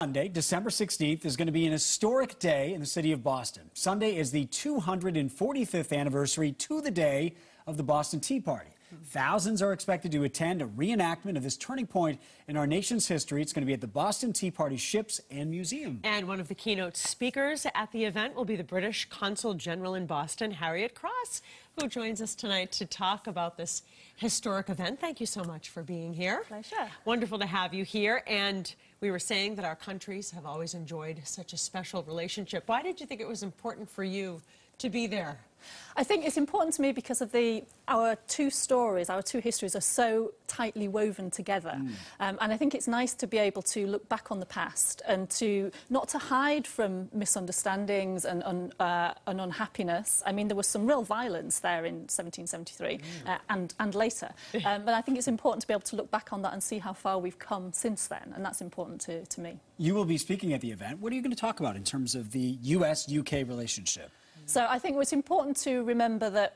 Sunday, December 16th, is going to be an historic day in the city of Boston. Sunday is the 245th anniversary to the day of the Boston Tea Party. Thousands are expected to attend a reenactment of this turning point in our nation's history. It's going to be at the Boston Tea Party Ships and Museum. And one of the keynote speakers at the event will be the British Consul General in Boston, Harriet Cross, who joins us tonight to talk about this historic event. Thank you so much for being here. Pleasure. Wonderful to have you here. And we were saying that our countries have always enjoyed such a special relationship. Why did you think it was important for you to be there? I think it's important to me because of our two stories, our two histories are so tightly woven together. And I think it's nice to be able to look back on the past and to not to hide from misunderstandings and unhappiness. I mean, there was some real violence there in 1773 and later. But I think it's important to be able to look back on that and see how far we've come since then. And that's important to me. You will be speaking at the event. What are you going to talk about in terms of the US-UK relationship? So I think it's important to remember that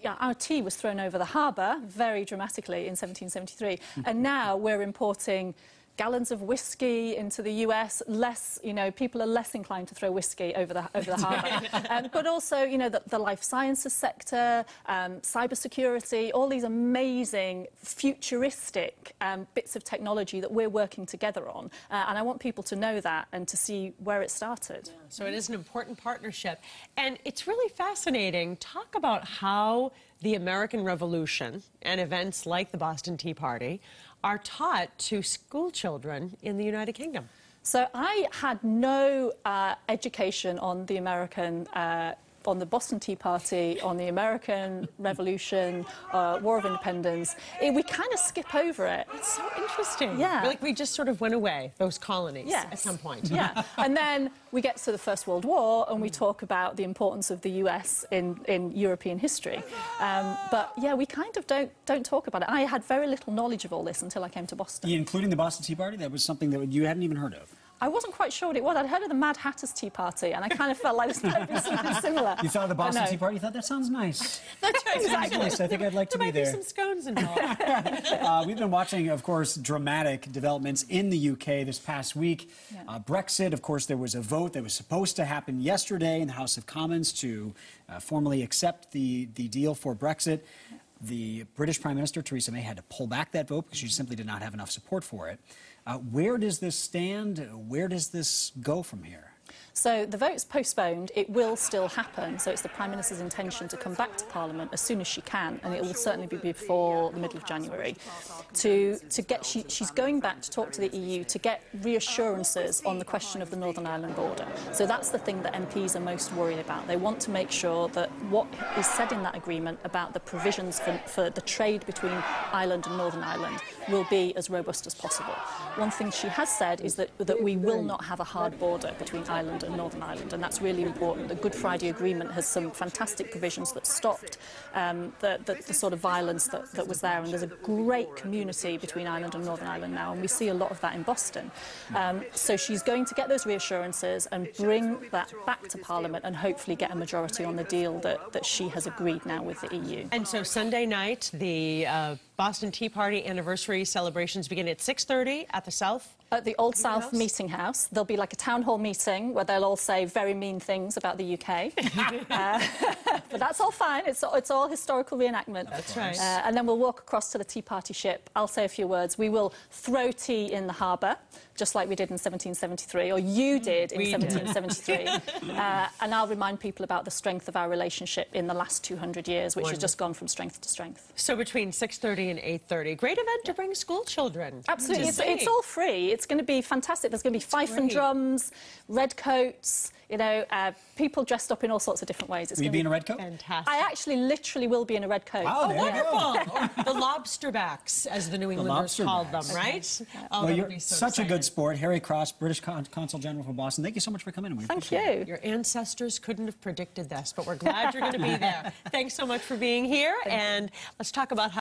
our tea was thrown over the harbour very dramatically in 1773, and now we're importing gallons of whiskey into the US. People are less inclined to throw whiskey over the harbour. But also, the life sciences sector, cybersecurity, all these amazing futuristic bits of technology that we're working together on. And I want people to know that and to see where it started. Yeah, so it is an important partnership. And it's really fascinating. Talk about how the American Revolution and events like the Boston Tea Party are taught to school children in the United Kingdom. So I had no education on the on the Boston Tea Party, on the American Revolution, War of Independence. We kind of skip over it. It's so interesting. Yeah. Like we just sort of went away, those colonies, at some point. Yeah. And then we get to the First World War and we talk about the importance of the US in European history. But yeah, we kind of don't talk about it. I had very little knowledge of all this until I came to Boston. Including the Boston Tea Party? That was something that you hadn't even heard of? I wasn't quite sure what it was. I'd heard of the Mad Hatter's Tea Party, and I kind of felt like this might be something similar. You thought of the Boston Tea Party? You thought, that sounds nice. That's right, exactly. Nice. I think I'd like to be there. There might be some scones involved. We've been watching, of course, dramatic developments in the UK this past week. Yeah. Brexit, of course, there was a vote that was supposed to happen yesterday in the House of Commons to formally accept the deal for Brexit. The British Prime Minister, Theresa May, had to pull back that vote because she simply did not have enough support for it. Where does this stand? Where does this go from here? So the vote's postponed. It will still happen. So it's the Prime Minister's intention to come back to Parliament as soon as she can, and it will certainly be before the middle of January. She's going back to talk to the EU to get reassurances on the question of the Northern Ireland border. So that's the thing that MPs are most worried about. They want to make sure that what is said in that agreement about the provisions for the trade between Ireland and Northern Ireland will be as robust as possible. One thing she has said is that we will not have a hard border between Ireland and Northern Ireland, and that's really important. The Good Friday Agreement has some fantastic provisions that stopped the sort of violence that was there, and there's a great community between Ireland and Northern Ireland now, and we see a lot of that in Boston. So she's going to get those reassurances and bring that back to Parliament and hopefully get a majority on the deal that she has agreed now with the EU. And so Sunday night, the Boston Tea Party anniversary celebrations begin at 6:30 at the South. At the Old South Meeting House. There'll be like a town hall meeting where they'll all say very mean things about the UK. But that's all fine. It's all historical reenactment. That's right. And then we'll walk across to the Tea Party ship. I'll say a few words. We will throw tea in the harbour, just like we did in 1773, or you did in 1773. And I'll remind people about the strength of our relationship in the last 200 years, which has just gone from strength to strength. So between 6:30 and 8:30. Great event to bring school children. Absolutely. It's all free. It's going to be fantastic. There's going to be fife and drums, red coats, people dressed up in all sorts of different ways. Will you be in a red coat? Fantastic. I actually literally will be in a red coat. Wow, wonderful. The lobsterbacks, as the New Englanders called them, right? Okay. Oh, well, you're so such a good sport. Harriet Cross, British Consul General for Boston. Thank you so much for coming. Thank you. Your ancestors couldn't have predicted this, but we're glad you're going to be there. Thanks so much for being here, and let's talk about how